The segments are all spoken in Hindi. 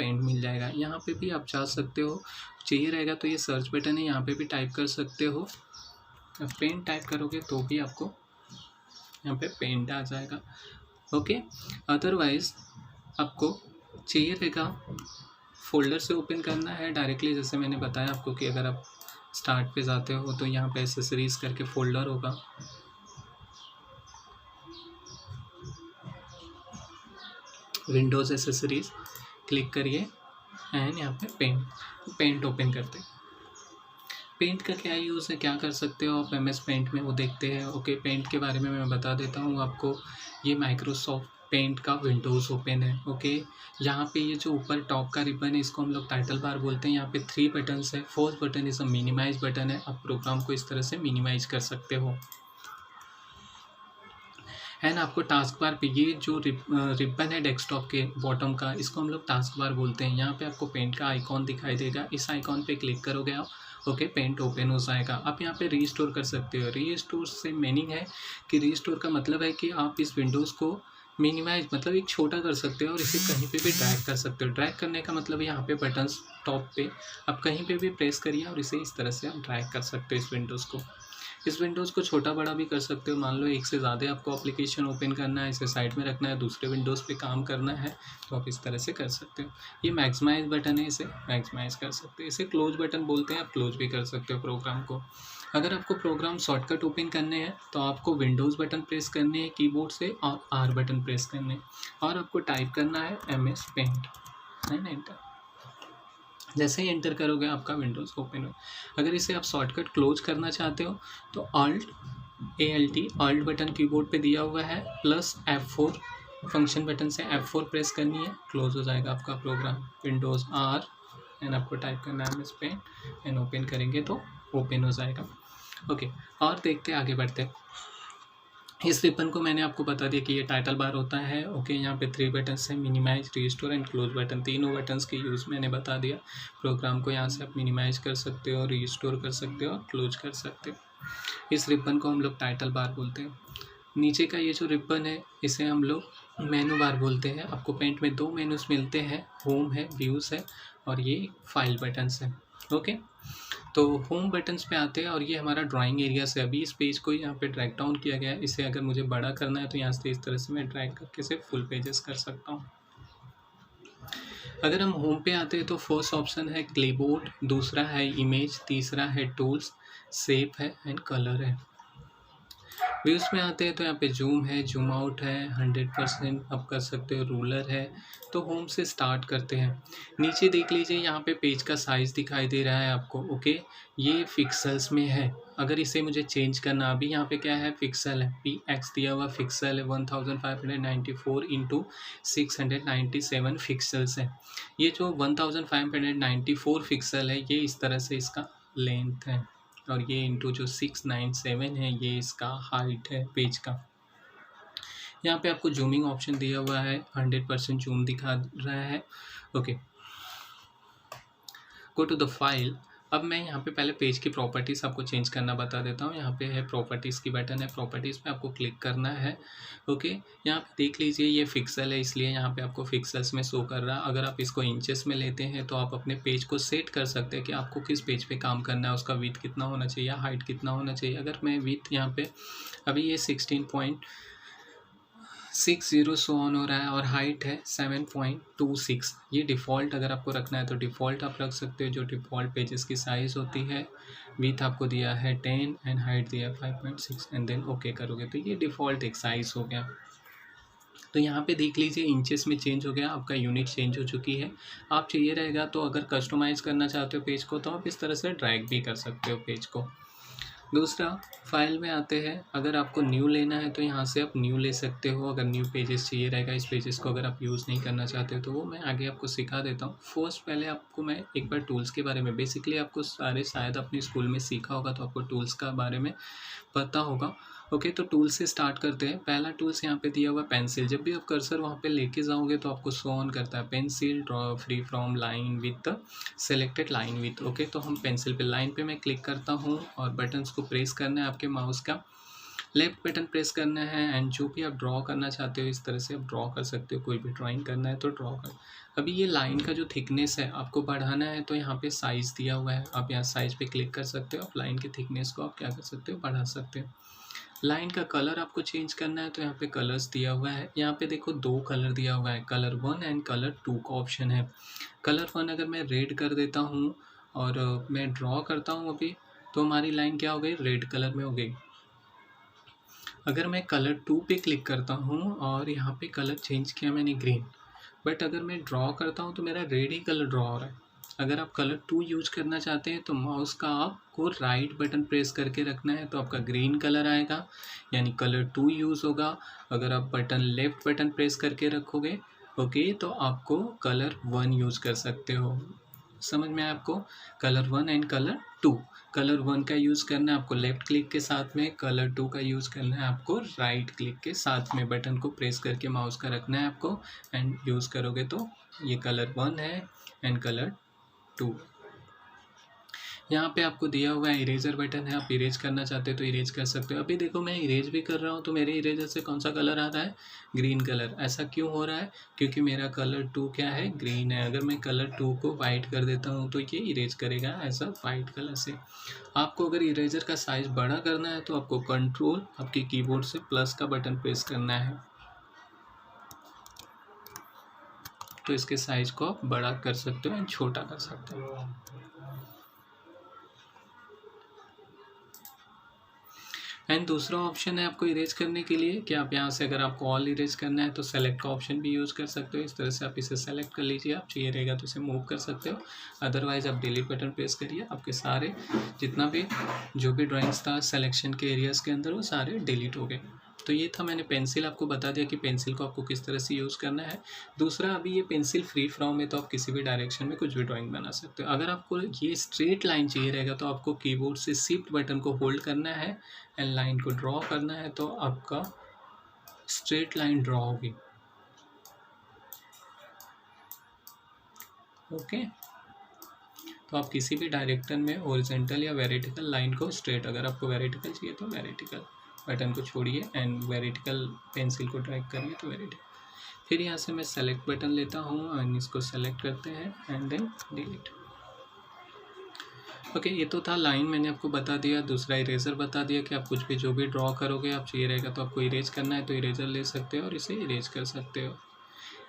पेंट मिल जाएगा। यहाँ पे भी आप जा सकते हो, चाहिए रहेगा तो ये सर्च बटन है, यहाँ पे भी टाइप कर सकते हो। अब पेंट टाइप करोगे तो भी आपको यहाँ पे पेंट आ जाएगा। ओके, अदरवाइज़ आपको चाहिए रहेगा फोल्डर से ओपन करना है डायरेक्टली, जैसे मैंने बताया आपको कि अगर आप स्टार्ट पे जाते हो तो यहाँ पे एसेसरीज करके फोल्डर होगा, विंडोज़ एसेसरीज क्लिक करिए एंड यहाँ पे पेंट ओपन करते हैं। पेंट का क्या यूज़ है, क्या कर सकते हो आप MS पेंट में, वो देखते हैं। ओके, पेंट के बारे में मैं बता देता हूँ आपको। ये माइक्रोसॉफ्ट पेंट का विंडोज़ ओपन है। ओके, यहाँ पे ये जो ऊपर टॉप का रिबन है इसको हम लोग टाइटल बार बोलते हैं। यहाँ पे 3 बटन्स है। फर्स्ट बटन इस मिनिमाइज बटन है, आप प्रोग्राम को इस तरह से मिनिमाइज कर सकते हो। एंड आपको टास्क बार पे ये जो रिबन है डेस्कटॉप के बॉटम का, इसको हम लोग टास्क बार बोलते हैं। यहाँ पे आपको पेंट का आइकॉन दिखाई देगा, इस आइकॉन पे क्लिक करोगे आप, ओके, पेंट ओपन हो जाएगा। आप यहाँ पे रीस्टोर कर सकते हो। रीस्टोर से मीनिंग है कि रीस्टोर का मतलब है कि आप इस विंडोज़ को मिनिमाइज मतलब एक छोटा कर सकते हो और इसे कहीं पे भी ड्रैग कर सकते हो। ड्रैग करने का मतलब यहाँ पे बटन्स टॉप पे आप कहीं पे भी प्रेस करिए और इसे इस तरह से आप ड्रैग कर सकते हो। इस विंडोज़ को छोटा बड़ा भी कर सकते हो। मान लो एक से ज़्यादा आपको एप्लीकेशन ओपन करना है, इसे साइड में रखना है, दूसरे विंडोज़ पे काम करना है, तो आप इस तरह से कर सकते हो। ये मैक्सिमाइज बटन है, इसे मैक्सिमाइज कर सकते हो। इसे क्लोज बटन बोलते हैं, आप क्लोज भी कर सकते हो प्रोग्राम को। अगर आपको प्रोग्राम शॉर्टकट ओपन करने हैं तो आपको विंडोज़ बटन प्रेस करने हैं कीबोर्ड से और R बटन प्रेस करने हैं और आपको टाइप करना है MS पेंट एंड एंटर। जैसे ही एंटर करोगे आपका विंडोज़ ओपन हो। अगर इसे आप शॉर्टकट क्लोज करना चाहते हो तो ALT बटन कीबोर्ड पे दिया हुआ है, प्लस F4 फंक्शन बटन से F4 प्रेस करनी है, क्लोज हो जाएगा आपका प्रोग्राम। विंडोज़ R एंड आपको टाइप करना है MS पेंट एंड ओपन करेंगे तो ओपन हो जाएगा। ओके, और देखते आगे बढ़ते। इस रिबन को मैंने आपको बता दिया कि ये टाइटल बार होता है। ओके, यहाँ पे 3 बटन्स हैं, minimize, restore and close button. तीनों बटन्स की यूज़ मैंने बता दिया। प्रोग्राम को यहाँ से आप मिनिमाइज कर सकते हो, रीस्टोर कर सकते हो और क्लोज कर सकते हो। इस रिबन को हम लोग टाइटल बार बोलते हैं। नीचे का ये जो रिबन है इसे हम लोग मेनू बार बोलते हैं। आपको पेंट में 2 मेनूज मिलते हैं, होम है, व्यूज़ है और ये फाइल बटन्स है। ओके, तो होम बटन्स पे आते हैं और ये हमारा ड्राइंग एरिया से अभी इस पेज को यहाँ पे ड्रैग डाउन किया गया है। इसे अगर मुझे बड़ा करना है तो यहाँ से इस तरह से मैं ड्रैग करके इसे फुल पेजेस कर सकता हूँ। अगर हम होम पे आते हैं तो फर्स्ट ऑप्शन है क्लिपबोर्ड, दूसरा है इमेज, तीसरा है टूल्स, शेप है एंड कलर है। व्यूज़ में आते हैं तो यहाँ पे जूम है, जूम आउट है, 100% आप कर सकते हो, रूलर है। तो होम से स्टार्ट करते हैं। नीचे देख लीजिए, यहाँ पे पेज का साइज़ दिखाई दे रहा है आपको। ओके, ये पिक्सल्स में है। अगर इसे मुझे चेंज करना, अभी यहाँ पे क्या है, पिक्सल है, PX दिया हुआ पिक्सल है, 1594 इंटू 697 पिक्सल्स है। ये जो 1594 पिक्सल है ये इस तरह से इसका लेंथ है और ये इंटू जो 697 है ये इसका हाइट है पेज का। यहाँ पे आपको जूमिंग ऑप्शन दिया हुआ है, 100% जूम दिखा रहा है। Okay, go to the file. अब मैं यहाँ पे पहले पेज की प्रॉपर्टीज़ आपको चेंज करना बता देता हूँ। यहाँ पे है प्रॉपर्टीज़ की बटन है, प्रॉपर्टीज़ पे आपको क्लिक करना है। ओके, यहाँ पे देख लीजिए ये पिक्सल है इसलिए यहाँ पे आपको पिक्सल्स में शो कर रहा है। अगर आप इसको इंचेस में लेते हैं तो आप अपने पेज को सेट कर सकते हैं कि आपको किस पेज पे काम करना है, उसका विड्थ कितना होना चाहिए, हाइट कितना होना चाहिए। अगर मैं विड्थ यहाँ पे अभी ये 16.60 शो ऑन हो रहा है और हाइट है 7.26। ये डिफ़ॉल्ट अगर आपको रखना है तो डिफ़ॉल्ट आप रख सकते हो, जो डिफ़ॉल्ट पेजेस की साइज़ होती है। विड्थ आपको दिया है 10 एंड हाइट दिया है 5.6 एंड देन ओके करोगे तो ये डिफ़ॉल्ट एक साइज़ हो गया। तो यहाँ पे देख लीजिए इंचेस में चेंज हो गया, आपका यूनिट चेंज हो चुकी है। आप चाहिए रहेगा तो अगर कस्टमाइज़ करना चाहते हो पेज को तो आप इस तरह से ड्रैग भी कर सकते हो पेज को। दूसरा, फाइल में आते हैं। अगर आपको न्यू लेना है तो यहाँ से आप न्यू ले सकते हो। अगर न्यू पेजेस चाहिए रहेगा, इस पेजेस को अगर आप यूज़ नहीं करना चाहते हो तो वो मैं आगे आपको सिखा देता हूँ। फर्स्ट पहले आपको मैं एक बार टूल्स के बारे में, बेसिकली आपको सारे शायद अपने स्कूल में सीखा होगा तो आपको टूल्स का बारे में पता होगा। ओके, तो टूल से स्टार्ट करते हैं। पहला टूल्स यहाँ पे दिया हुआ पेंसिल। जब भी आप कर्सर वहाँ पे लेके जाओगे तो आपको शो ऑन करता है pencil draw free from line with selected line with. Okay, तो हम पेंसिल पे लाइन पे मैं क्लिक करता हूँ और बटन्स को प्रेस करना है आपके माउस का लेफ्ट बटन प्रेस करना है एंड जो भी आप ड्रॉ करना चाहते हो इस तरह से आप ड्रॉ कर सकते हो। कोई भी ड्राइंग करना है तो ड्रॉ कर। अभी ये लाइन का जो थिकनेस है आपको बढ़ाना है तो यहाँ पे साइज़ दिया हुआ है, आप यहाँ साइज़ पे क्लिक कर सकते हो। आप लाइन के थिकनेस को आप क्या कर सकते हो, बढ़ा सकते हो। लाइन का कलर आपको चेंज करना है तो यहाँ पे कलर्स दिया हुआ है। यहाँ पे देखो 2 कलर दिया हुआ है, कलर 1 एंड कलर 2 का ऑप्शन है। कलर 1 अगर मैं रेड कर देता हूँ और मैं ड्रॉ करता हूँ अभी, तो हमारी लाइन क्या हो गई, रेड कलर में हो गई। अगर मैं कलर 2 पे क्लिक करता हूँ और यहाँ पे कलर चेंज किया मैंने ग्रीन, बट अगर मैं ड्रॉ करता हूँ तो मेरा रेड ही कलर ड्रॉ हो रहा है। अगर आप कलर 2 यूज करना चाहते हैं तो माउस का आपको राइट बटन प्रेस करके रखना है तो आपका ग्रीन कलर आएगा, यानी कलर 2 यूज़ होगा। अगर आप लेफ्ट बटन प्रेस करके रखोगे ओके, तो आपको कलर 1 यूज़ कर सकते हो। समझ में आया आपको? Colour 1 and colour 2। कलर 1 का यूज़ करना है आपको लेफ़्ट क्लिक के साथ में, कलर 2 का यूज़ करना है आपको राइट क्लिक के साथ में। बटन को प्रेस करके माउस का रखना है आपको एंड यूज़ करोगे तो ये कलर 1 है एंड कलर 2। यहाँ पे आपको दिया हुआ है इरेजर बटन है, आप इरेज करना चाहते हो तो इरेज कर सकते हो। अभी देखो मैं इरेज भी कर रहा हूँ तो मेरे इरेजर से कौन सा कलर आ रहा है, ग्रीन कलर। ऐसा क्यों हो रहा है, क्योंकि मेरा कलर 2 क्या है, ग्रीन है। अगर मैं कलर 2 को वाइट कर देता हूँ तो ये इरेज करेगा ऐसा वाइट कलर से। आपको अगर इरेजर का साइज़ बड़ा करना है तो आपको कंट्रोल आपके कीबोर्ड से प्लस का बटन प्रेस करना है, तो इसके साइज को आप बड़ा कर सकते हो एंड छोटा कर सकते हो। एंड दूसरा ऑप्शन है आपको इरेज करने के लिए कि आप यहाँ से अगर आपको ऑल इरेज करना है तो सेलेक्ट का ऑप्शन भी यूज़ कर सकते हो। इस तरह से आप इसे सेलेक्ट कर लीजिए, आप चाहिए रहेगा तो इसे मूव कर सकते हो। अदरवाइज़ आप डिलीट बटन प्रेस करिए, आपके सारे जितना भी जो भी ड्राइंग्स था सिलेक्शन के एरियाज़ के अंदर वो सारे डिलीट हो गए। तो ये था, मैंने पेंसिल आपको बता दिया कि पेंसिल को आपको किस तरह से यूज़ करना है। दूसरा, अभी ये पेंसिल फ्री फ्रॉम है तो आप किसी भी डायरेक्शन में कुछ भी ड्राइंग बना सकते हो। अगर आपको ये स्ट्रेट लाइन चाहिए रहेगा तो आपको कीबोर्ड से शिफ्ट बटन को होल्ड करना है एंड लाइन को ड्रॉ करना है तो आपका स्ट्रेट लाइन ड्रॉ होगी। ओके, तो आप किसी भी डायरेक्शन में हॉरिजॉन्टल या वर्टिकल लाइन को स्ट्रेट, अगर आपको वर्टिकल चाहिए तो वर्टिकल बटन को छोड़िए एंड वर्टिकल पेंसिल को ड्रैग करिए तो वर्टिकल। फिर यहाँ से मैं सेलेक्ट बटन लेता हूँ एंड इसको सेलेक्ट करते हैं एंड देन डिलीट। ओके, ये तो था लाइन, मैंने आपको बता दिया। दूसरा इरेजर बता दिया कि आप कुछ भी जो भी ड्रॉ करोगे आप चाहिए रहेगा तो आपको इरेज करना है तो इरेजर ले सकते हो और इसे इरेज कर सकते हो।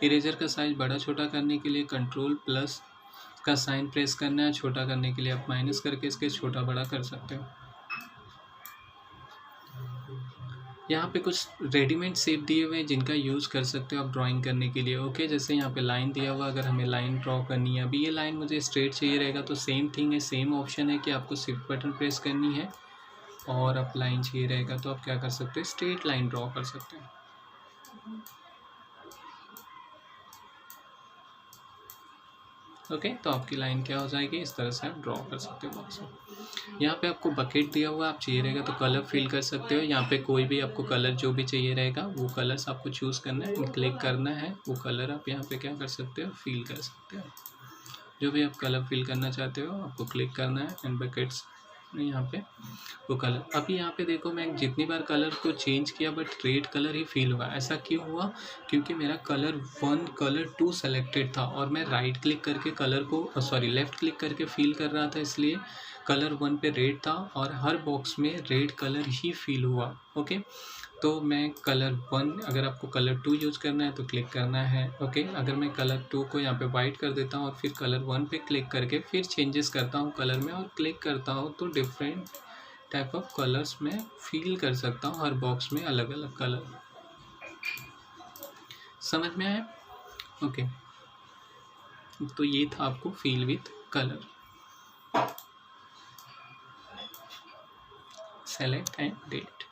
इरेजर का साइज बड़ा छोटा करने के लिए कंट्रोल प्लस का साइन प्रेस करना है, छोटा करने के लिए आप माइनस करके इसके छोटा बड़ा कर सकते हो। यहाँ पे कुछ रेडीमेड शेप दिए हुए हैं जिनका यूज़ कर सकते हो आप ड्राइंग करने के लिए। ओके, जैसे यहाँ पे लाइन दिया हुआ, अगर हमें लाइन ड्रॉ करनी है, अभी ये लाइन मुझे स्ट्रेट चाहिए रहेगा तो सेम थिंग है, सेम ऑप्शन है कि आपको शिफ्ट बटन प्रेस करनी है और आप लाइन चाहिए रहेगा तो आप क्या कर सकते हो, स्ट्रेट लाइन ड्रॉ कर सकते हो। ओके, तो आपकी लाइन क्या हो जाएगी, इस तरह से आप ड्रॉ कर सकते हो बॉक्स में। यहाँ पे आपको बकेट दिया हुआ, आप चाहिए रहेगा तो कलर फिल कर सकते हो। यहाँ पे कोई भी आपको कलर जो भी चाहिए रहेगा वो कलर्स आपको चूज़ करना है, क्लिक करना है, वो कलर आप यहाँ पे क्या कर सकते हो, फिल कर सकते हो। जो भी आप कलर फिल करना चाहते हो आपको क्लिक करना है एंड बकेट्स यहाँ पे वो कलर। अभी यहाँ पे देखो मैं जितनी बार कलर को चेंज किया but red colour he feel हुआ। ऐसा क्यों हुआ, क्योंकि मेरा कलर 1 कलर 2 सेलेक्टेड था और मैं राइट क्लिक करके कलर को लेफ़्ट क्लिक करके फील कर रहा था, इसलिए कलर 1 पे रेड था और हर बॉक्स में रेड कलर ही फील हुआ। ओके, तो मैं कलर 1, अगर आपको कलर 2 यूज़ करना है तो क्लिक करना है। ओके, अगर मैं कलर 2 को यहाँ पे वाइट कर देता हूँ और फिर कलर 1 पे क्लिक करके फिर चेंजेस करता हूँ कलर में और क्लिक करता हूँ तो डिफरेंट टाइप ऑफ कलर्स में फील कर सकता हूँ, हर बॉक्स में अलग अलग कलर। समझ में आया? ओके, तो ये था आपको feel with colour. Select and delete.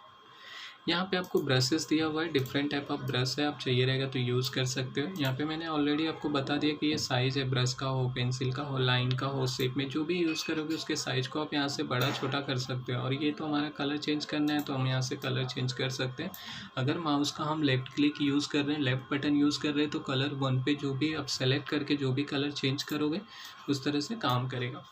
यहाँ पे आपको ब्रशेस दिया हुआ है, डिफरेंट टाइप ऑफ ब्रश है, आप चाहिए रहेगा तो यूज़ कर सकते हो। यहाँ पे मैंने ऑलरेडी आपको बता दिया कि ये साइज़ है, ब्रश का हो, पेंसिल का हो, लाइन का हो, शेप में जो भी यूज़ करोगे उसके साइज़ को आप यहाँ से बड़ा छोटा कर सकते हो। और ये तो हमारा कलर चेंज करना है तो हम यहाँ से कलर चेंज कर सकते हैं। अगर माउस का हम लेफ़्ट क्लिक यूज़ कर रहे हैं, लेफ़्ट बटन यूज़ कर रहे हैं तो कलर 1 पे जो भी आप सेलेक्ट करके जो भी कलर चेंज करोगे उस तरह से काम करेगा।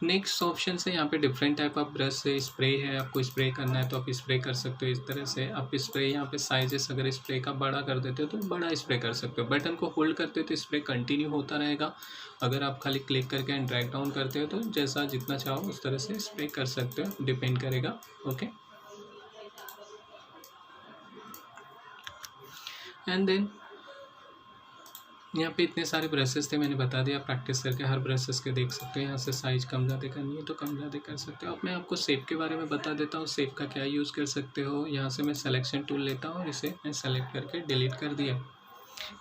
नेक्स्ट ऑप्शन से यहाँ पे डिफरेंट टाइप ऑफ ब्रश है, स्प्रे है, आपको स्प्रे करना है तो आप स्प्रे कर सकते हो इस तरह से। आप स्प्रे यहाँ पे साइजेस अगर स्प्रे का बड़ा कर देते हो तो बड़ा स्प्रे कर सकते हो। बटन को होल्ड करते हो तो स्प्रे कंटिन्यू होता रहेगा। अगर आप खाली क्लिक करके एंड ड्रैग डाउन करते हो तो जैसा जितना चाहो उस तरह से स्प्रे कर सकते हो, डिपेंड करेगा। ओके, एंड देन यहाँ पे इतने सारे ब्रशेस थे, मैंने बता दिया। प्रैक्टिस करके हर ब्रशेस के देख सकते हो। यहाँ से साइज कम ज़्यादा करनी है तो कम ज़्यादा कर सकते हो। अब मैं आपको शेप के बारे में बता देता हूँ, शेप का क्या यूज़ कर सकते हो। यहाँ से मैं सिलेक्शन टूल लेता हूँ और इसे मैं सेलेक्ट करके डिलीट कर दिया।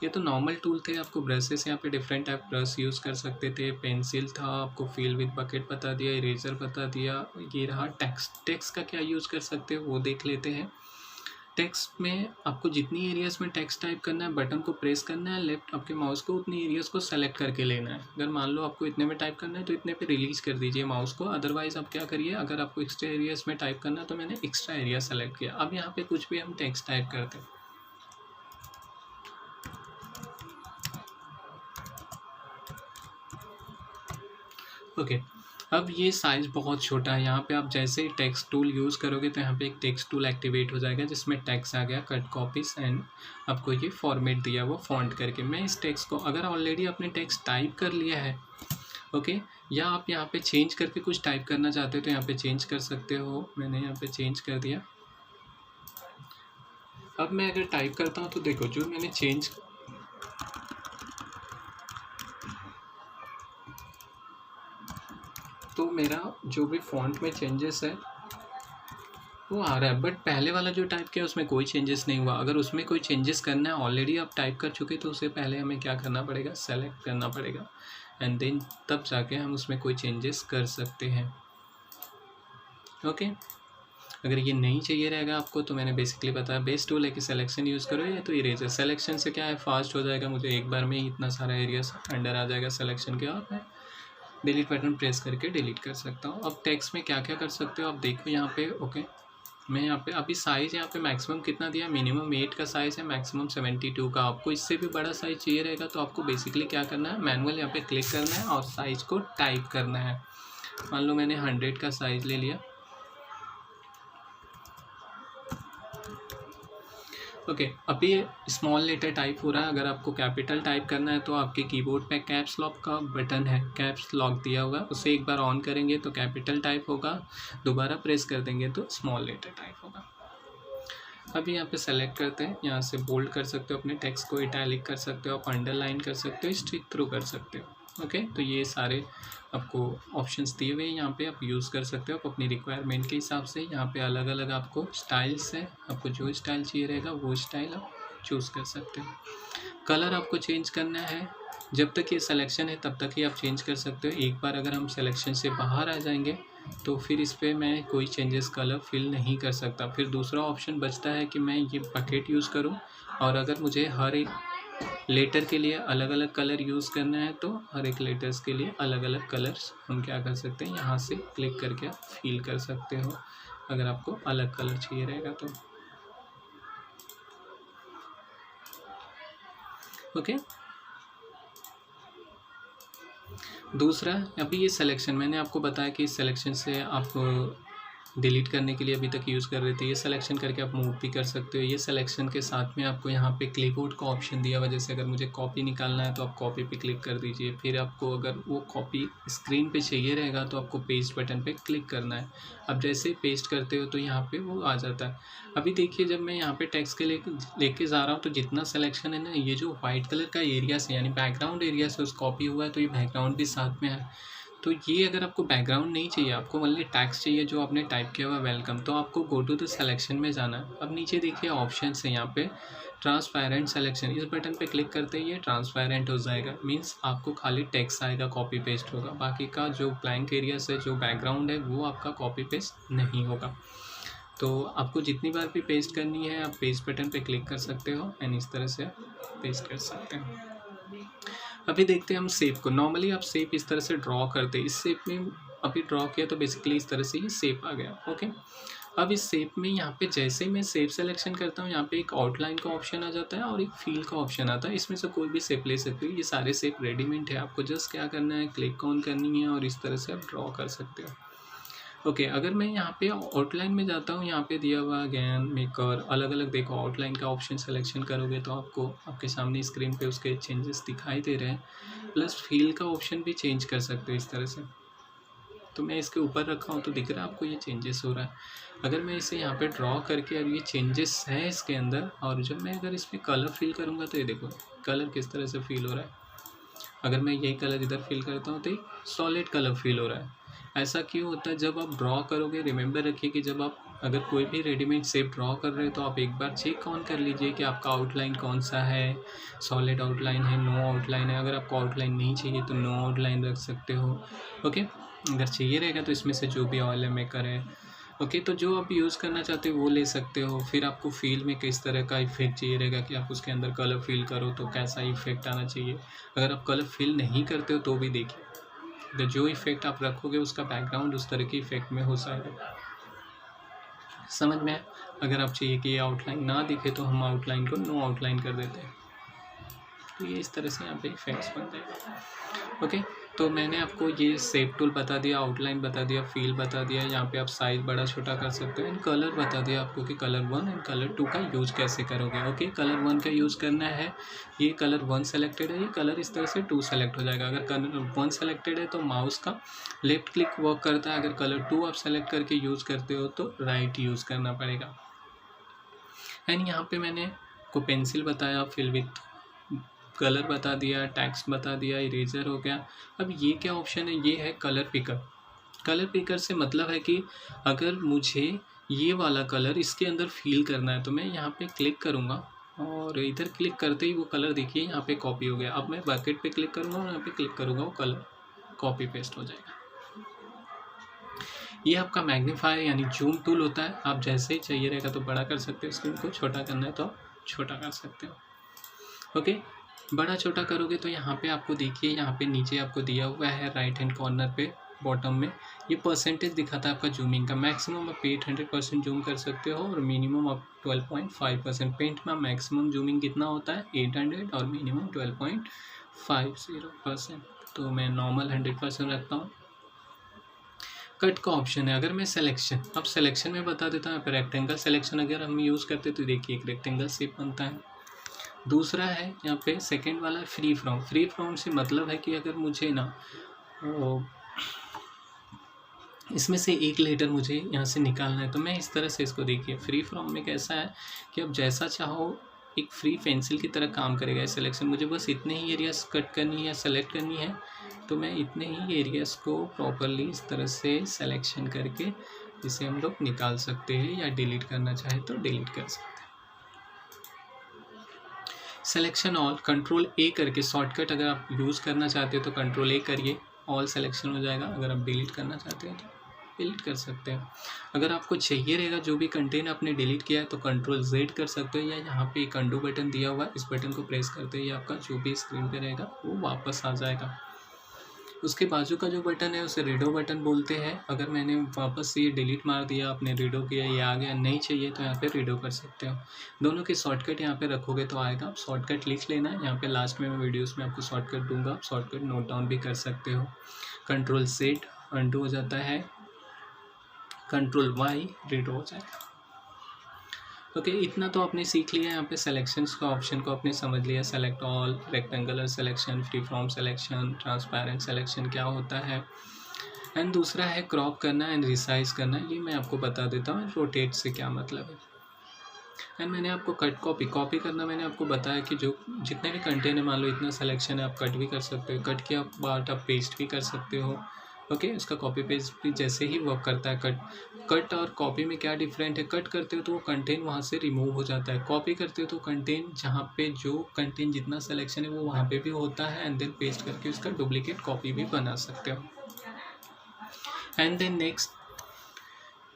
ये तो नॉर्मल टूल थे। आपको ब्रशेस यहाँ पे डिफरेंट टाइप ब्रश यूज़ कर सकते थे। पेंसिल था, आपको फिल विद बकेट बता दिया, इरेजर बता दिया। ये रहा टेक्स्ट। टेक्स्ट का क्या यूज़ कर सकते हो वो देख लेते हैं। टेक्स्ट में आपको जितनी एरियाज में टेक्स्ट टाइप करना है, बटन को प्रेस करना है लेफ्ट आपके माउस को, उतनी एरियाज को सेलेक्ट करके लेना है। अगर मान लो आपको इतने में टाइप करना है तो इतने पे रिलीज कर दीजिए माउस को। अदरवाइज आप क्या करिए, अगर आपको एक्स्ट्रा एरियाज में टाइप करना है तो मैंने एक्स्ट्रा एरिया सेलेक्ट किया। अब यहाँ पे कुछ भी हम टेक्स्ट टाइप करते हैं। ओके, अब ये साइज़ बहुत छोटा है। यहाँ पे आप जैसे ही टेक्स्ट टूल यूज़ करोगे तो यहाँ पे एक टेक्स्ट टूल एक्टिवेट हो जाएगा जिसमें टेक्स्ट आ गया, कट कॉपीज एंड आपको ये फॉर्मेट दिया वो फॉन्ट करके। मैं इस टेक्स्ट को, अगर ऑलरेडी आपने टेक्स्ट टाइप कर लिया है ओके, या आप यहाँ पे चेंज करके कुछ टाइप करना चाहते हो तो यहाँ पे चेंज कर सकते हो। मैंने यहाँ पे चेंज कर दिया। अब मैं अगर टाइप करता हूँ तो देखो जो मैंने चेंज, तो मेरा जो भी फॉन्ट में चेंजेस है वो आ रहा है, बट पहले वाला जो टाइप किया उसमें कोई चेंजेस नहीं हुआ। अगर उसमें कोई चेंजेस करना है, ऑलरेडी आप टाइप कर चुके तो उसे पहले हमें क्या करना पड़ेगा, सेलेक्ट करना पड़ेगा एंड देन तब जाके हम उसमें कोई चेंजेस कर सकते हैं। ओके, अगर ये नहीं चाहिए रहेगा आपको तो मैंने बेसिकली बताया बेस्ट टूल है कि सिलेक्शन यूज़ करो या तो इरेजर। सिलेक्शन से क्या है, फास्ट हो जाएगा, मुझे एक बार में ही इतना सारा एरिया अंडर आ जाएगा सिलेक्शन के, और मैं डिलीट बटन प्रेस करके डिलीट कर सकता हूँ। अब टेक्स्ट में क्या क्या कर सकते हो आप देखो यहाँ पे। ओके, मैं यहाँ पे अभी साइज़ यहाँ पे मैक्सिमम कितना दिया, मिनिमम 8 का साइज़ है, मैक्सिमम 72 का। आपको इससे भी बड़ा साइज़ चाहिए रहेगा तो आपको बेसिकली क्या करना है, मैनुअल यहाँ पे क्लिक करना है और साइज़ को टाइप करना है। मान लो मैंने 100 का साइज़ ले लिया। ओके, अभी स्मॉल लेटर टाइप हो रहा है। अगर आपको कैपिटल टाइप करना है तो आपके कीबोर्ड पे कैप्स लॉक का बटन है, कैप्स लॉक दिया होगा, उसे एक बार ऑन करेंगे तो कैपिटल टाइप होगा, दोबारा प्रेस कर देंगे तो स्मॉल लेटर टाइप होगा। अभी यहाँ पे सेलेक्ट करते हैं, यहाँ से बोल्ड कर सकते हो अपने टेक्स्ट को, इटैलिक कर सकते हो, आप अंडरलाइन कर सकते हो, स्ट्रिक थ्रू कर सकते हो। ओके, तो ये सारे आपको ऑप्शंस दिए हुए हैं, यहाँ पे आप यूज़ कर सकते हो आप अपनी रिक्वायरमेंट के हिसाब से। यहाँ पे अलग अलग आपको स्टाइल्स है, आपको जो स्टाइल चाहिए रहेगा वो स्टाइल आप चूज़ कर सकते हो। कलर आपको चेंज करना है, जब तक ये सिलेक्शन है तब तक ही आप चेंज कर सकते हो। एक बार अगर हम सिलेक्शन से बाहर आ जाएंगे तो फिर इस पर मैं कोई चेंजेस कलर फिल नहीं कर सकता। फिर दूसरा ऑप्शन बचता है कि मैं ये बकेट यूज़ करूँ, और अगर मुझे हर एक लेटर के लिए अलग अलग कलर यूज़ करना है तो हर एक लेटर्स के लिए अलग अलग कलर्स हम क्या कर सकते हैं, यहाँ से क्लिक करके आप फिल कर सकते हो अगर आपको अलग कलर चाहिए रहेगा तो। ओके, दूसरा अभी ये सिलेक्शन मैंने आपको बताया कि इस सिलेक्शन से आप डिलीट करने के लिए अभी तक यूज़ कर रहे थे, ये सिलेक्शन करके आप मूव भी कर सकते हो। ये सिलेक्शन के साथ में आपको यहाँ पे क्लिपबोर्ड का ऑप्शन दिया हुआ है, जैसे अगर मुझे कॉपी निकालना है तो आप कॉपी पे क्लिक कर दीजिए। फिर आपको अगर वो कॉपी स्क्रीन पे चाहिए रहेगा तो आपको पेस्ट बटन पे क्लिक करना है। अब जैसे ही पेस्ट करते हो तो यहाँ पे वो आ जाता है। अभी देखिए जब मैं यहाँ पे टेक्स्ट के लेके जा रहा हूँ तो जितना सिलेक्शन है ना, ये जो वाइट कलर का एरिया से यानी बैकग्राउंड एरिया से उस कॉपी हुआ है तो ये बैकग्राउंड भी साथ में है। तो ये अगर आपको बैकग्राउंड नहीं चाहिए, आपको मतलब टेक्स्ट चाहिए जो आपने टाइप किया हुआ वेलकम, तो आपको गो टू द सिलेक्शन में जाना है। अब नीचे देखिए ऑप्शन है यहाँ पे ट्रांसपेरेंट सिलेक्शन, इस बटन पे क्लिक करते ही ये ट्रांसपेरेंट हो जाएगा। मीन्स आपको खाली टेक्स्ट आएगा, कॉपी पेस्ट होगा, बाकी का जो ब्लैंक एरिया से जो बैकग्राउंड है वो आपका कॉपी पेस्ट नहीं होगा। तो आपको जितनी बार भी पेस्ट करनी है आप पेस्ट बटन पे क्लिक कर सकते हो एंड इस तरह से पेस्ट कर सकते हो। अभी देखते हैं हम शेप को। नॉर्मली आप शेप इस तरह से ड्रॉ करते हैं, इस शेप में अभी ड्रॉ किया तो बेसिकली इस तरह से ये शेप आ गया। ओके, अब इस शेप में यहाँ पे जैसे ही मैं शेप सेलेक्शन करता हूँ, यहाँ पे एक आउटलाइन का ऑप्शन आ जाता है और एक फील का ऑप्शन आता है। इसमें से कोई भी शेप ले सकते हो, ये सारे शेप रेडीमेड है, आपको जस्ट क्या करना है, क्लिक ऑन करनी है और इस तरह से आप ड्रॉ कर सकते हो। ओके, अगर मैं यहाँ पे आउटलाइन में जाता हूँ, यहाँ पे दिया हुआ गैन मेकर अलग अलग, देखो आउटलाइन का ऑप्शन सेलेक्शन करोगे तो आपको आपके सामने स्क्रीन पे उसके चेंजेस दिखाई दे रहे हैं। प्लस फील का ऑप्शन भी चेंज कर सकते हो इस तरह से। तो मैं इसके ऊपर रखा हूँ तो दिख रहा है आपको ये चेंजेस हो रहा है। अगर मैं इसे यहाँ पे ड्रॉ करके, अब ये चेंजेस हैं इसके अंदर, और जब मैं अगर इसमें कलर फिल करूँगा तो ये देखो कलर किस तरह से फील हो रहा है। अगर मैं यही कलर इधर फिल करता हूँ तो एक सॉलिड कलर फील हो रहा है। ऐसा क्यों होता है, जब आप ड्रॉ करोगे, रिमेंबर रखिए कि जब आप अगर कोई भी रेडीमेड शेप ड्रॉ कर रहे हो तो आप एक बार चेक ऑन कर लीजिए कि आपका आउटलाइन कौन सा है, सॉलिड आउटलाइन है, नो आउटलाइन है। अगर आपको आउटलाइन नहीं चाहिए तो नो आउटलाइन रख सकते हो। ओके, अगर चाहिए रहेगा तो इसमें से जो भी ऑयल मेकर है, ओके, तो जो आप यूज़ करना चाहते हो वो ले सकते हो। फिर आपको फील में किस तरह का इफेक्ट चाहिए रहेगा कि आप उसके अंदर कलर फील करो तो कैसा इफेक्ट आना चाहिए। अगर आप कलर फील नहीं करते हो तो भी देखिए, तो जो इफेक्ट आप रखोगे उसका बैकग्राउंड उस तरह के इफेक्ट में हो जाएगा। समझ में आया? अगर आप चाहिए कि ये आउटलाइन ना दिखे तो हम आउटलाइन को नो आउटलाइन कर देते हैं, तो ये इस तरह से यहाँ पे इफेक्ट्स बन जाएगा। ओके, तो मैंने आपको ये शेप टूल बता दिया, आउटलाइन बता दिया, फील बता दिया, यहाँ पे आप साइज बड़ा छोटा कर सकते हो, एंड कलर बता दिया आपको कि कलर 1 एंड कलर 2 का यूज़ कैसे करोगे। ओके, कलर 1 का यूज़ करना है, ये कलर 1 सेलेक्टेड है, ये कलर इस तरह से 2 सेलेक्ट हो जाएगा। अगर कलर 1 सेलेक्टेड है तो माउस का लेफ्ट क्लिक वर्क करता है, अगर कलर 2 आप सेलेक्ट करके यूज़ करते हो तो राइट यूज़ करना पड़ेगा। एंड यहाँ पे मैंने को पेंसिल बताया, फिल विथ कलर बता दिया, टेक्स्ट बता दिया, इरेजर हो गया। अब ये क्या ऑप्शन है, ये है कलर पिकर। कलर पिकर से मतलब है कि अगर मुझे ये वाला कलर इसके अंदर फील करना है तो मैं यहाँ पे क्लिक करूँगा और इधर क्लिक करते ही वो कलर देखिए यहाँ पे कॉपी हो गया। अब मैं बकेट पे क्लिक करूँगा और यहाँ पे क्लिक करूँगा, वो कलर कॉपी पेस्ट हो जाएगा। ये आपका मैग्नीफायर यानी जूम टूल होता है। आप जैसे ही चाहिए रहेगा तो बड़ा कर सकते हो, स्क्रीन को छोटा करना है तो छोटा कर सकते हो। ओके, बड़ा छोटा करोगे तो यहाँ पे आपको देखिए, यहाँ पे नीचे आपको दिया हुआ है राइट हैंड कॉर्नर पे बॉटम में ये परसेंटेज दिखाता है आपका जूमिंग का। मैक्सिमम आप 800% जूम कर सकते हो और मिनिमम आप 12.5%। पेंट में मैक्सिमम जूमिंग कितना होता है 800 और मिनिमम 12.50%। तो मैं नॉर्मल 100% रखता हूँ। कट का ऑप्शन है, अगर मैं सिलेक्शन, अब सिलेक्शन में बता देता हूँ। रेक्टेंगल सिलेक्शन अगर हम यूज़ करते तो देखिए एक रेक्टेंगल शेप बनता है। दूसरा है यहाँ पे सेकंड वाला फ्री फ्रॉम। फ्री फ्रॉम से मतलब है कि अगर मुझे ना इसमें से एक लेटर मुझे यहाँ से निकालना है तो मैं इस तरह से इसको, देखिए फ्री फ्रॉम में कैसा है कि आप जैसा चाहो एक फ्री पेंसिल की तरह काम करेगा। सिलेक्शन मुझे बस इतने ही एरियाज कट करनी है, सेलेक्ट करनी है, तो मैं इतने ही एरियाज को प्रॉपरली इस तरह से सिलेक्शन करके इसे हम लोग निकाल सकते हैं, या डिलीट करना चाहे तो डिलीट कर सकते हैं। सिलेक्शन ऑल, कंट्रोल ए करके शॉर्टकट अगर आप यूज़ करना चाहते हो तो कंट्रोल ए करिए, ऑल सिलेक्शन हो जाएगा। अगर आप डिलीट करना चाहते हो तो डिलीट कर सकते हैं। अगर आपको चाहिए रहेगा जो भी कंटेंट आपने डिलीट किया है तो कंट्रोल जेड कर सकते हो, या यहाँ पे एक अंडू बटन दिया हुआ है, इस बटन को प्रेस करते ही आपका जो भी स्क्रीन पे रहेगा वो वापस आ जाएगा। उसके बाजू का जो बटन है उसे रीडो बटन बोलते हैं। अगर मैंने वापस ये डिलीट मार दिया, आपने रीडो किया, ये आ गया, नहीं चाहिए तो यहाँ पे रीडो कर सकते हो। दोनों के शॉर्टकट यहाँ पे रखोगे तो आएगा। आप शॉर्टकट लिख लेना, यहाँ पे लास्ट में मैं वीडियोस में आपको शॉर्टकट दूंगा, आप शॉर्टकट नोट डाउन भी कर सकते हो। कंट्रोल सेट अंडू हो जाता है, कंट्रोल वाई रीडो हो जाएगा। ओके, इतना तो आपने सीख लिया। यहाँ पे सिलेक्शंस का ऑप्शन को आपने समझ लिया, select all, rectangular selection, free form selection, transparent selection क्या होता है। एंड दूसरा है क्रॉप करना एंड रिसाइज करना, ये मैं आपको बता देता हूँ रोटेट से क्या मतलब है। एंड मैंने आपको कट कॉपी करना मैंने आपको बताया कि जो जितने भी कंटेंट है, मान लो इतना सिलेक्शन है, आप कट भी कर सकते हो, कट किया बाद आप पेस्ट भी कर सकते हो। ओके, उसका कॉपी पेस्ट भी जैसे ही वर्क करता है। कट और कॉपी में क्या डिफरेंट है, कट करते हो तो वो कंटेंट वहाँ से रिमूव हो जाता है, कॉपी करते हो तो कंटेंट जहाँ पे जो कंटेंट जितना सिलेक्शन है वो वहाँ पे भी होता है, एंड देन पेस्ट करके उसका डुप्लीकेट कॉपी भी बना सकते हो। एंड देन नेक्स्ट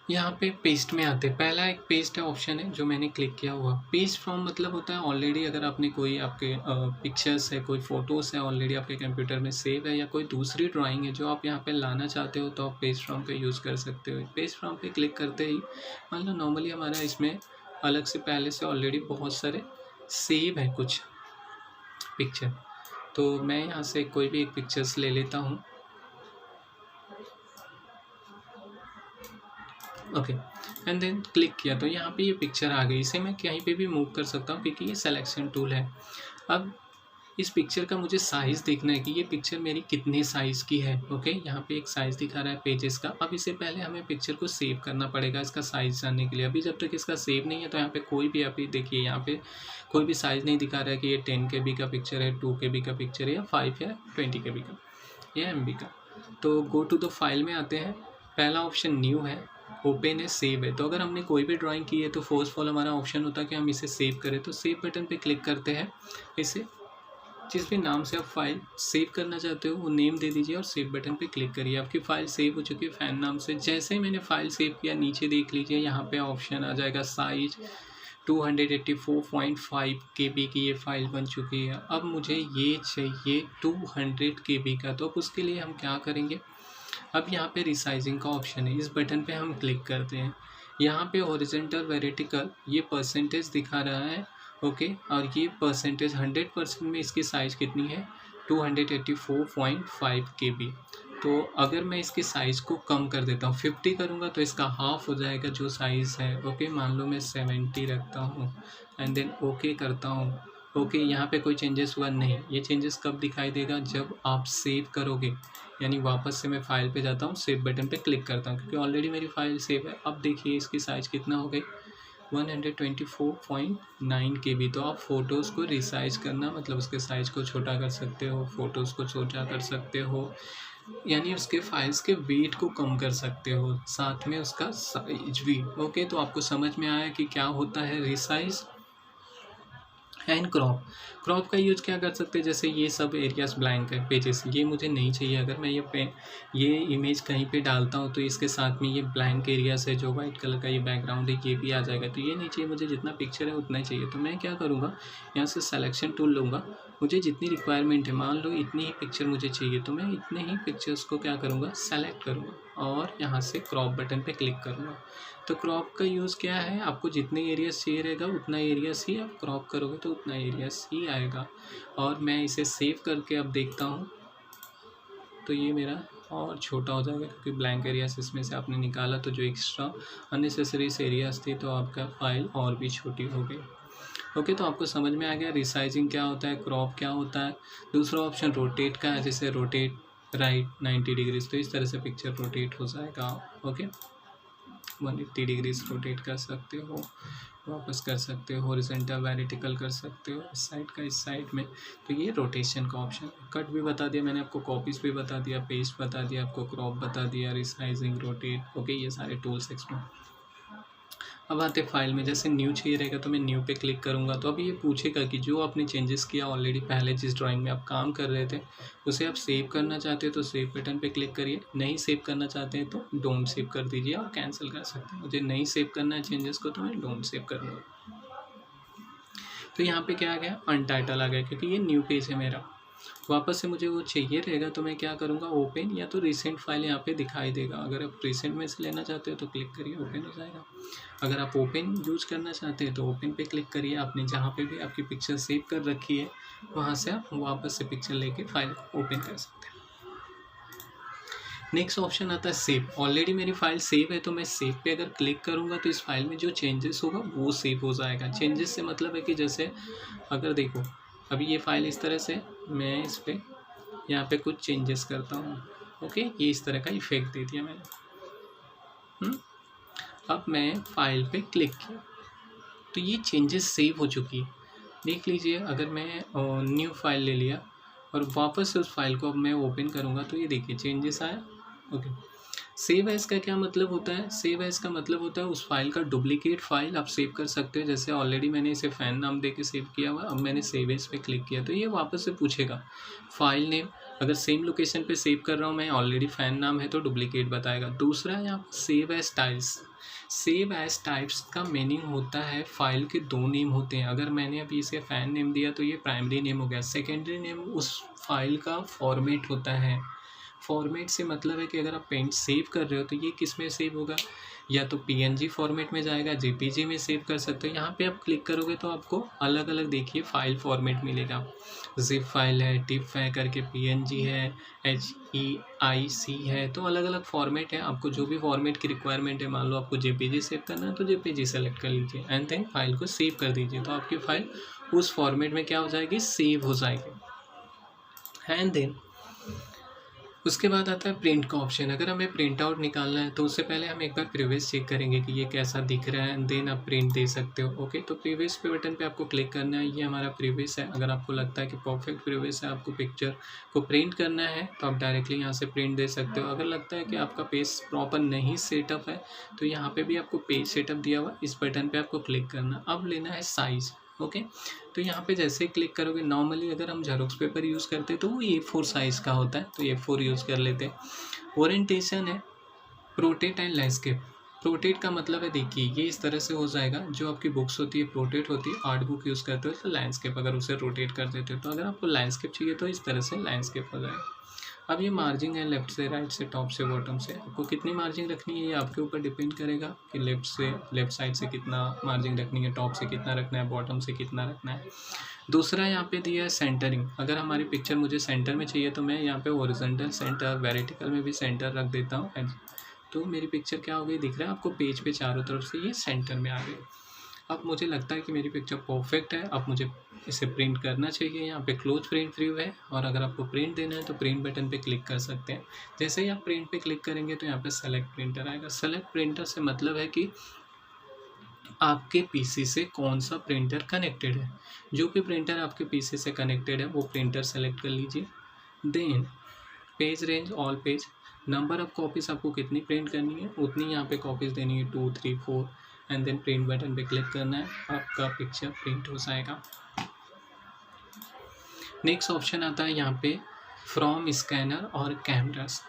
यहाँ पे पेस्ट में आते हैं। पहला एक पेस्ट है ऑप्शन है जो मैंने क्लिक किया हुआ। पेस्ट फ्रॉम मतलब होता है ऑलरेडी अगर आपने कोई आपके पिक्चर्स है, कोई फ़ोटोज़ है ऑलरेडी आपके कंप्यूटर में सेव है, या कोई दूसरी ड्राइंग है जो आप यहाँ पे लाना चाहते हो, तो आप पेस्ट फ्रॉम का यूज़ कर सकते हो। पेस्ट फ्रॉम पे क्लिक करते ही मान लो नॉर्मली हमारा इसमें अलग से पहले से ऑलरेडी बहुत सारे सेव है कुछ पिक्चर, तो मैं यहाँ से कोई भी एक पिक्चर्स ले लेता हूँ। ओके, एंड देन क्लिक किया तो यहाँ पे ये पिक्चर आ गई। इसे मैं कहीं पे भी मूव कर सकता हूँ क्योंकि ये सिलेक्शन टूल है। अब इस पिक्चर का मुझे साइज़ देखना है कि ये पिक्चर मेरी कितने साइज़ की है। ओके, यहाँ पे एक साइज़ दिखा रहा है पेजेस का। अब इससे पहले हमें पिक्चर को सेव करना पड़ेगा इसका साइज़ जानने के लिए। अभी जब तक इसका सेव नहीं है तो यहाँ पे कोई भी, अभी देखिए यहाँ पे कोई भी साइज़ नहीं दिखा रहा है कि ये 10 KB का पिक्चर है, 2 KB का पिक्चर है, या 5 या 20 KB का, या MB का। तो गो टू द फाइल में आते हैं। पहला ऑप्शन न्यू है, ओपन है, सेव है। तो अगर हमने कोई भी ड्राइंग की है तो फर्स्ट ऑफ ऑल हमारा ऑप्शन होता है कि हम इसे सेव करें। तो सेव बटन पे क्लिक करते हैं। इसे जिस भी नाम से आप फाइल सेव करना चाहते हो वो नेम दे दीजिए और सेव बटन पे क्लिक करिए। आपकी फ़ाइल सेव हो चुकी है फैन नाम से। जैसे ही मैंने फ़ाइल सेव किया नीचे देख लीजिए यहाँ पे ऑप्शन आ जाएगा साइज 284.5 KB की ये फ़ाइल बन चुकी है। अब मुझे ये चाहिए 200 KB का। तो अब उसके लिए हम क्या करेंगे, अब यहाँ पे रिसाइजिंग का ऑप्शन है, इस बटन पे हम क्लिक करते हैं। यहाँ पे हॉरिजॉन्टल वर्टिकल ये परसेंटेज दिखा रहा है। ओके, और ये परसेंटेज 100% में इसकी साइज़ कितनी है, 284.5 KB। तो अगर मैं इसके साइज़ को कम कर देता हूँ, 50 करूँगा तो इसका हाफ हो जाएगा जो साइज़ है। ओके, मान लो मैं 70 रखता हूँ एंड देन ओके करता हूँ। ओके, यहाँ पे कोई चेंजेस हुआ नहीं। ये चेंजेस कब दिखाई देगा, जब आप सेव करोगे। यानी वापस से मैं फ़ाइल पे जाता हूँ, सेव बटन पे क्लिक करता हूँ क्योंकि ऑलरेडी मेरी फ़ाइल सेव है। अब देखिए इसकी साइज़ कितना हो गई, 124.9 KB। तो आप फ़ोटोज़ को रिसाइज करना मतलब उसके साइज़ को छोटा कर सकते हो, फ़ोटोज़ को छोटा कर सकते हो, यानी उसके फाइल्स के वेट को कम कर सकते हो, साथ में उसका साइज भी। ओके, तो आपको समझ में आया कि क्या होता है रिसाइज एंड क्रॉप। क्रॉप का यूज क्या कर सकते हैं, जैसे ये सब एरियाज ब्लैंक है पेजेस, ये मुझे नहीं चाहिए। अगर मैं ये इमेज कहीं पे डालता हूँ तो इसके साथ में ये ब्लैंक एरियाज है जो वाइट कलर का ये बैकग्राउंड है ये भी आ जाएगा। तो ये नहीं चाहिए मुझे, जितना पिक्चर है उतना ही चाहिए। तो मैं क्या करूँगा, यहाँ से सिलेक्शन टूल लूँगा, मुझे जितनी रिक्वायरमेंट है, मान लो इतनी ही पिक्चर मुझे चाहिए, तो मैं इतने ही पिक्चर्स को क्या करूँगा, सेलेक्ट करूँगा और यहाँ से क्रॉप बटन पे क्लिक करूँगा। तो क्रॉप का यूज़ क्या है, आपको जितने एरियाज चाहिए रहेगा उतना एरियाज ही आप क्रॉप करोगे तो उतना एरियाज ही आएगा। और मैं इसे सेव करके अब देखता हूँ तो ये मेरा और छोटा हो जाएगा क्योंकि ब्लैंक एरियाज इसमें से आपने निकाला, तो जो एक्स्ट्रा अननेसेसरीज एरियाज थे तो आपका फाइल और भी छोटी हो गई। ओके, तो आपको समझ में आ गया रिसाइजिंग क्या होता है, क्रॉप क्या होता है। दूसरा ऑप्शन रोटेट का है, जैसे रोटेट राइट 90 डिग्रीज, तो इस तरह से पिक्चर रोटेट हो जाएगा। ओके, 180 डिग्रीज रोटेट कर सकते हो, वापस कर सकते हो, हॉरिजॉन्टल वर्टिकल कर सकते हो, इस साइड का इस साइड में। तो ये रोटेशन का ऑप्शन। कट भी बता दिया मैंने आपको, कॉपीज भी बता दिया, पेस्ट बता दिया आपको, क्रॉप बता दिया, रिसाइजिंग, रोटेट। ओके, ये सारे टूल्स एक्सप्लोर। अब आते फाइल में, जैसे न्यू चाहिए रहेगा तो मैं न्यू पे क्लिक करूँगा। तो अभी ये पूछेगा कि जो आपने चेंजेस किया ऑलरेडी पहले जिस ड्राइंग में आप काम कर रहे थे उसे आप सेव करना चाहते हो तो सेव बटन पे क्लिक करिए, नहीं सेव करना चाहते हैं तो डोंट सेव कर दीजिए और कैंसिल कर सकते हैं। मुझे नहीं सेव करना है चेंजेस को तो मैं डोंट सेव करूँगा। तो यहाँ पे क्या आ गया, अनटाइटल आ गया क्योंकि ये न्यू पेज है मेरा। वापस से मुझे वो चाहिए रहेगा तो मैं क्या करूँगा, ओपन, या तो रिसेंट फाइल यहाँ पे दिखाई देगा। अगर आप रिसेंट में से लेना चाहते हो तो क्लिक करिए, ओपन हो जाएगा। अगर आप ओपन यूज करना चाहते हैं तो ओपन पे क्लिक करिए। आपने जहाँ पे भी आपकी पिक्चर सेव कर रखी है वहाँ से आप वापस से पिक्चर लेके फाइल को ओपन कर सकते हैं। नेक्स्ट ऑप्शन आता है सेव। ऑलरेडी मेरी फाइल सेव है तो मैं सेव पे अगर क्लिक करूँगा तो इस फाइल में जो चेंजेस होगा वो सेव हो जाएगा। चेंजेस से मतलब है कि जैसे अगर देखो अभी ये फाइल इस तरह से, मैं इस पर यहाँ पे कुछ चेंजेस करता हूँ। ओके, ये इस तरह का इफेक्ट दे दिया मैंने। अब मैं फाइल पे क्लिक किया तो ये चेंजेस सेव हो चुकी है। देख लीजिए, अगर मैं न्यू फाइल ले लिया और वापस से उस फाइल को अब मैं ओपन करूँगा तो ये देखिए चेंजेस आया। ओके, सेव एज का क्या मतलब होता है, सेव एज का मतलब होता है उस फाइल का डुप्लीकेट फाइल आप सेव कर सकते हो। जैसे ऑलरेडी मैंने इसे फैन नाम दे के सेव किया हुआ, अब मैंने सेव एज पे क्लिक किया तो ये वापस से पूछेगा फाइल नेम, अगर सेम लोकेशन पे सेव कर रहा हूँ मैं, ऑलरेडी फ़ैन नाम है तो डुप्लीकेट बताएगा। दूसरा यहाँ पर save as types. Save as types का मीनिंग होता है फाइल के दो नेम होते हैं। अगर मैंने अभी इसे फ़ैन नेम दिया तो ये प्राइमरी नेम हो गया, सेकेंडरी नेम उस फाइल का फॉर्मेट होता है। फॉर्मेट से मतलब है कि अगर आप पेंट सेव कर रहे हो तो ये किस में सेव होगा, या तो पीएनजी फॉर्मेट में जाएगा, जेपीजी में सेव कर सकते हो। यहाँ पे आप क्लिक करोगे तो आपको अलग अलग देखिए फाइल फॉर्मेट मिलेगा। जिप फाइल है, टिप है करके, पीएनजी है, HEIC है, तो अलग अलग फॉर्मेट है। आपको जो भी फॉर्मेट की रिक्वायरमेंट है, मान लो आपको जेपीजी सेव करना है तो जेपीजी सेलेक्ट कर लीजिए एंड देन फाइल को सेव कर दीजिए, तो आपकी फाइल उस फॉर्मेट में क्या हो जाएगी, सेव हो जाएगी। एंड देन उसके बाद आता है प्रिंट का ऑप्शन। अगर हमें प्रिंट आउट निकालना है तो उससे पहले हम एक बार प्रीवियस चेक करेंगे कि ये कैसा दिख रहा है एंड देन आप प्रिंट दे सकते हो। ओके, तो प्रीवियस पे बटन पे आपको क्लिक करना है, ये हमारा प्रीवियस है। अगर आपको लगता है कि परफेक्ट प्रीवियस है, आपको पिक्चर को प्रिंट करना है तो आप डायरेक्टली यहाँ से प्रिंट दे सकते हो। अगर लगता है कि आपका पेज प्रॉपर नहीं सेटअप है तो यहाँ पर भी आपको पेज सेटअप दिया हुआ, इस बटन पर आपको क्लिक करना। अब लेना है साइज़। ओके, तो यहाँ पे जैसे ही क्लिक करोगे, नॉर्मली अगर हम जेरोक्स पेपर यूज़ करते तो वो A4 साइज़ का होता है, तो A4 यूज़ कर लेते हैं। ओरिएंटेशन है प्रोटेट एंड लैंडस्केप। प्रोटेट का मतलब है, देखिए ये इस तरह से हो जाएगा, जो आपकी बुक्स होती है प्रोटेट होती है, आर्ट बुक यूज़ करते हो तो लैंडस्केप, अगर उसे रोटेट कर देते हो तो अगर आपको लैंडस्केप चाहिए तो इस तरह से लैंडस्केप हो जाएगा। अब ये मार्जिन है, लेफ्ट से राइट से, टॉप से बॉटम से, आपको कितनी मार्जिन रखनी है ये आपके ऊपर डिपेंड करेगा कि लेफ़्ट साइड से कितना मार्जिन रखनी है, टॉप से कितना रखना है, बॉटम से कितना रखना है। दूसरा यहाँ पे दिया है सेंटरिंग। अगर हमारी पिक्चर मुझे सेंटर में चाहिए तो मैं यहाँ पे हॉरिजॉन्टल सेंटर, वर्टिकल में भी सेंटर रख देता हूँ, तो मेरी पिक्चर क्या हो गई, दिख रहा है आपको पेज पे चारों तरफ से ये सेंटर में आ गई। अब मुझे लगता है कि मेरी पिक्चर परफेक्ट है, अब मुझे इसे प्रिंट करना चाहिए। यहाँ पे क्लोज प्रिंट व्यू है, और अगर आपको प्रिंट देना है तो प्रिंट बटन पे क्लिक कर सकते हैं। जैसे ही आप प्रिंट पे क्लिक करेंगे तो यहाँ पे सेलेक्ट प्रिंटर आएगा। सेलेक्ट प्रिंटर से मतलब है कि आपके पीसी से कौन सा प्रिंटर कनेक्टेड है। जो भी प्रिंटर आपके पीसी से कनेक्टेड है वो प्रिंटर सेलेक्ट कर लीजिए। Then page range, all page, number of copies आपको कितनी प्रिंट करनी है उतनी यहाँ पे कॉपीज़ देनी है, 2, 3, 4, एंड देन प्रिंट बटन पे क्लिक करना है, आपका पिक्चर प्रिंट हो जाएगा। नेक्स्ट ऑप्शन आता है यहाँ पे फ्रॉम स्कैनर और कैमरास।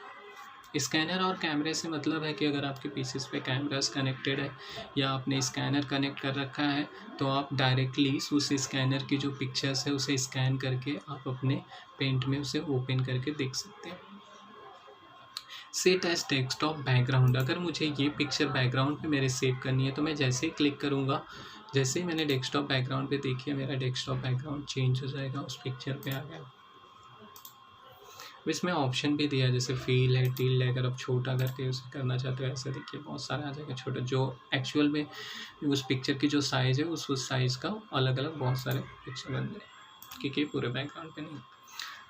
स्कैनर और कैमरे से मतलब है कि अगर आपके पीसीस पे कैमरास कनेक्टेड है या आपने स्कैनर कनेक्ट कर रखा है तो आप डायरेक्टली उस स्कैनर की जो पिक्चर्स है उसे स्कैन करके आप अपने पेंट में उसे ओपन करके देख सकते हैं। Set as desktop background. अगर मुझे ये पिक्चर बैकग्राउंड पे मेरे सेव करनी है तो मैं जैसे ही क्लिक करूँगा, जैसे ही मैंने डेस्कटॉप बैकग्राउंड पे देखिए मेरा डेस्कटॉप बैकग्राउंड चेंज हो जाएगा, उस पिक्चर पे आ गया। इसमें ऑप्शन भी दिया है, जैसे फील है, टिल्ड है, अगर आप छोटा करके उसे करना चाहते हो ऐसे देखिए बहुत सारा आ जाएगा छोटा, जो एक्चुअल में उस पिक्चर की जो साइज़ है उस साइज़ का अलग अलग बहुत सारे पिक्चर बन जाए, क्योंकि पूरे बैकग्राउंड पे नहीं।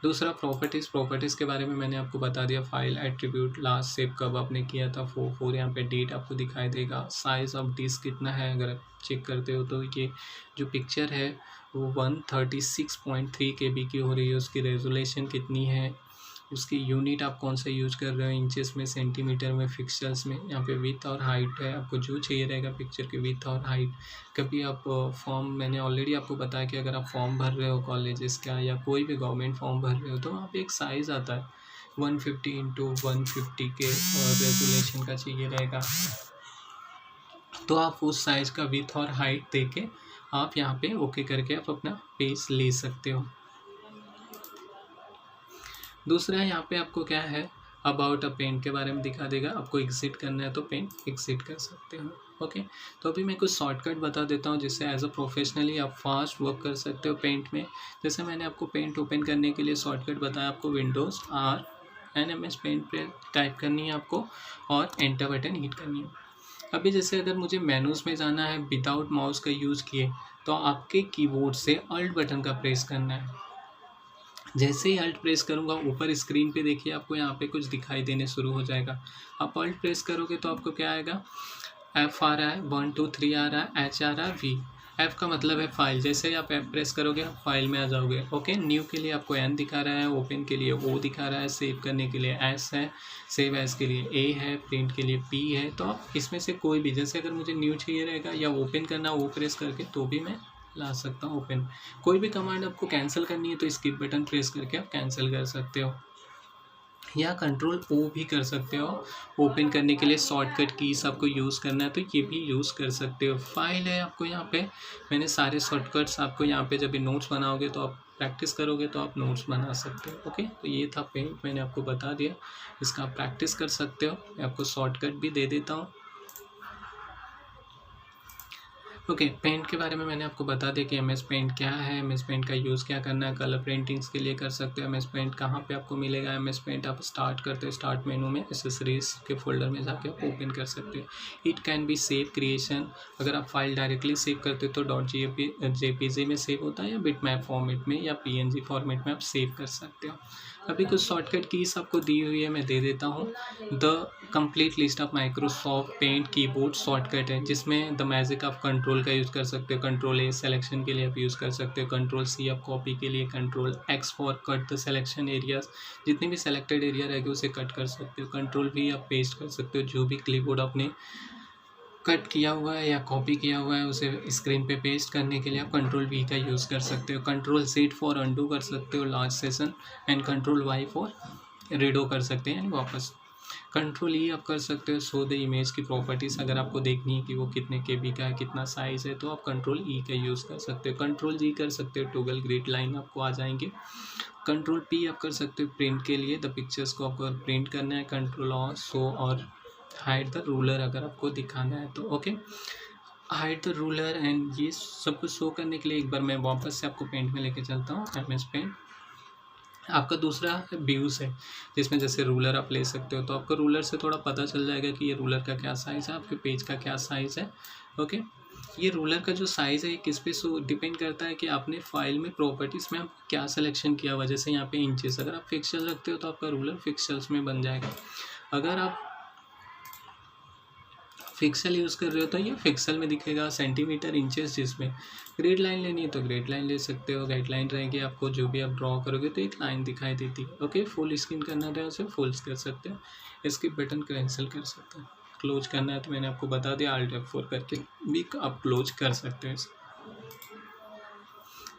दूसरा प्रॉपर्टीज़ के बारे में मैंने आपको बता दिया। फाइल एट्रीब्यूट, लास्ट सेव कब आपने किया था, 4 यहाँ पे डेट आपको दिखाई देगा। साइज़ ऑफ डिस्क कितना है अगर आप चेक करते हो तो ये जो पिक्चर है वो 136.3 KB की हो रही है। उसकी रेजोल्यूशन कितनी है, उसकी यूनिट आप कौन सा यूज कर रहे हो, इंचेस में, सेंटीमीटर में, पिक्सल्स में। यहाँ पे विथ और हाइट है, आपको जो चाहिए रहेगा पिक्चर की विथ और हाइट। कभी आप फॉर्म, मैंने ऑलरेडी आपको बताया कि अगर आप फॉर्म भर रहे हो कॉलेजेस का या कोई भी गवर्नमेंट फॉर्म भर रहे हो तो वहाँ पे एक साइज़ आता है 150x150 के रेजोल्यूशन का चाहिए रहेगा, तो आप उस साइज़ का विथ और हाइट दे के आप यहाँ पे ओके करके आप अपना पेज ले सकते हो। दूसरा यहाँ पे आपको क्या है, अबाउट अ पेंट के बारे में दिखा देगा। आपको एग्जिट करना है तो पेंट एग्जिट कर सकते हो। ओके, तो अभी मैं कुछ शॉर्टकट बता देता हूँ जिससे एज अ प्रोफेशनली आप फास्ट वर्क कर सकते हो पेंट में। जैसे मैंने आपको पेंट ओपन करने के लिए शॉर्टकट बताया, आपको विंडोज़ R NMS पेंट पे टाइप करनी है आपको और एंटर बटन हिट करनी है। अभी जैसे अगर मुझे मेनूज़ में जाना है विदाउट माउस का यूज़ किए तो आपके कीबोर्ड से अल्ट बटन का प्रेस करना है। जैसे ही अल्ट प्रेस करूँगा ऊपर स्क्रीन पे देखिए आपको यहाँ पे कुछ दिखाई देने शुरू हो जाएगा। आप अल्ट प्रेस करोगे तो आपको क्या आएगा, F आ रहा है, 1 2 3 आ रहा है, H आ रहा है, V। F का मतलब है फाइल। जैसे ही आप F प्रेस करोगे आप फाइल में आ जाओगे। ओके, न्यू के लिए आपको N दिखा रहा है, ओपन के लिए O दिखा रहा है, सेव करने के लिए S है, सेव एज के लिए A है, प्रिंट के लिए P है। तो आप इसमें से कोई भी, जैसे अगर मुझे न्यू चाहिए रहेगा या ओपन करना O प्रेस करके तो भी मैं ला सकता हूँ ओपन। कोई भी कमांड आपको कैंसिल करनी है तो स्किप बटन प्रेस करके आप कैंसिल कर सकते हो, या कंट्रोल ओ भी कर सकते हो। ओपन करने के लिए शॉर्टकट कीज आपको यूज़ करना है तो ये भी यूज़ कर सकते हो। फाइल है आपको यहाँ पे, मैंने सारे शॉर्टकट्स आपको यहाँ पे, जब भी नोट्स बनाओगे तो आप प्रैक्टिस करोगे तो आप नोट्स बना सकते हो। ओके, तो ये था पेंट, मैंने आपको बता दिया, इसका आप प्रैक्टिस कर सकते हो। मैं आपको शॉर्टकट भी दे देता हूँ। ओके, पेंट के बारे में मैंने आपको बता दिया कि एम एस पेंट क्या है, एम एस पेंट का यूज़ क्या करना है, कलर प्रिंटिंग्स के लिए कर सकते हो। एम एस पेंट कहाँ पे आपको मिलेगा, एम एस पेंट आप स्टार्ट करते हो, स्टार्ट मेनू में एसेसरीज के फोल्डर में जाके आप ओपन कर सकते हो। It can be save creation, अगर आप फाइल डायरेक्टली सेव करते हो तो .jpg में सेव होता है, या बिटमैप फॉर्मेट में या png फॉर्मेट में आप सेव कर सकते हो। अभी कुछ शॉर्टकट कीज आपको दी हुई है, मैं दे देता हूँ। The complete list of Microsoft paint keyboard shortcut है, जिसमें द मैजिक ऑफ कंट्रोल का यूज़ कर सकते हो। कंट्रोल ए सिलेक्शन के लिए आप यूज़ कर सकते हो, कंट्रोल सी आप कॉपी के लिए, control x for cut the selection areas, जितने भी सेलेक्टेड एरिया रहेंगे उसे कट कर सकते हो। कंट्रोल भी आप पेस्ट कर सकते हो, जो भी क्लिपबोर्ड आपने कट किया हुआ है या कॉपी किया हुआ है उसे स्क्रीन पे पेस्ट करने के लिए आप कंट्रोल वी का यूज़ कर सकते हो। कंट्रोल सेट फॉर अंडू कर सकते हो last session, and control Y for redo कर सकते हैं यानी वापस। कंट्रोल ई आप कर सकते हो शो द इमेज की प्रॉपर्टीज़, अगर आपको देखनी है कि वो कितने KB का है, कितना साइज़ है, तो आप कंट्रोल ई का यूज़ कर सकते हो। कंट्रोल जी कर सकते हो, टोगल ग्रिड लाइन आपको आ जाएंगे। कंट्रोल पी आप कर सकते हो प्रिंट के लिए, द पिक्चर्स को आपको प्रिंट करना है। कंट्रोल और शो और हाइड द रूलर अगर आपको दिखाना है तो। Okay, hide the ruler, and ये सब कुछ शो करने के लिए एक बार मैं वापस से आपको पेंट में लेके चलता हूँ। MS पेंट आपका दूसरा व्यूज़ है, जिसमें जैसे रूलर आप ले सकते हो, तो आपको रूलर से थोड़ा पता चल जाएगा कि ये रूलर का क्या साइज़ है, आपके पेज का क्या साइज़ है। ओके, ये रूलर का जो साइज़ है ये किस पे सो डिपेंड करता है कि आपने फाइल में प्रॉपर्टीज़ में आप क्या सिलेक्शन किया हुआ। जैसे यहाँ पे इंचेस, अगर आप पिक्सल रखते हो तो आपका रूलर पिक्सल्स में बन जाएगा। अगर आप पिक्सल यूज़ कर रहे हो तो ये पिक्सल में दिखेगा, सेंटीमीटर इंचेस। जिसमें ग्रेड लाइन लेनी है तो ग्रेड लाइन ले सकते हो, गाइड लाइन रहेगी आपको, जो भी आप ड्रॉ करोगे तो एक लाइन दिखाई देती है। ओके, फुल स्क्रीन करना है उसे फुल कर सकते हो, इसकी बटन कैंसिल कर सकते हो। क्लोज करना है तो मैंने आपको बता दिया, Alt F4 करके भी आप क्लोज कर सकते हो इसे।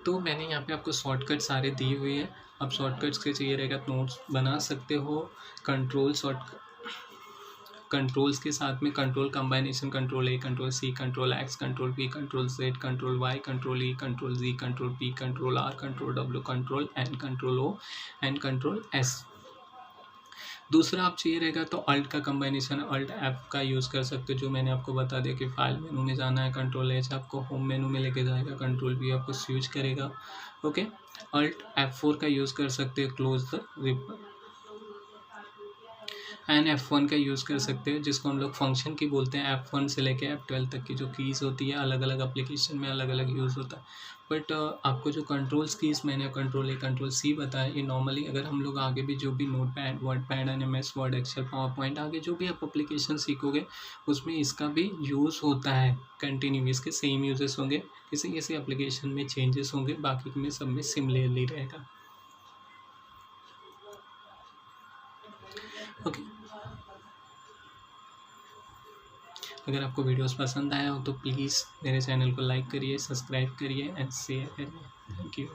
तो मैंने यहाँ पे आपको शॉर्टकट सारे दिए हुए हैं, अब शॉर्टकट्स के चाहिए रहेगा नोट्स बना सकते हो। कंट्रोल्स के साथ में control combination, control A, control C, control X, control P, control Z, control Y, control E, control G, control P, control R, control W, control N, control O and control S. दूसरा आप चाहिए रहेगा तो अल्ट का कम्बाइनेशन, अल्ट एफ का यूज़ कर सकते हो, जो मैंने आपको बता दिया कि फाइल मेनू में जाना है, कंट्रोल एच आपको होम मेनू में लेके जाएगा, कंट्रोल वी आपको स्विच करेगा। ओके, अल्ट F4 का यूज़ कर सकते हो, close the rib, and F1 का यूज़ कर सकते हो, जिसको हम लोग फंक्शन की बोलते हैं। F1 से लेके F12 तक की जो कीज़ होती है अलग अलग एप्लीकेशन में अलग अलग यूज़ होता है। बट आपको जो कंट्रोल्स कीज़ मैंने कंट्रोल ए, कंट्रोल सी बताया, ये नॉर्मली अगर हम लोग आगे भी जो भी notepad, wordpad, MS word, excel, power point, आगे जो भी आप एप्लीकेशन सीखोगे उसमें इसका भी यूज़ होता है कंटिन्यू। इसके सेम यूजेस होंगे, किसी किसी एप्लीकेशन में चेंजेस होंगे, बाकी में सब में सिमिलरली रहेगा। ओके, अगर आपको वीडियोस पसंद आया हो तो प्लीज़ मेरे चैनल को लाइक करिए, सब्सक्राइब करिए एंड शेयर करिए। Thank you.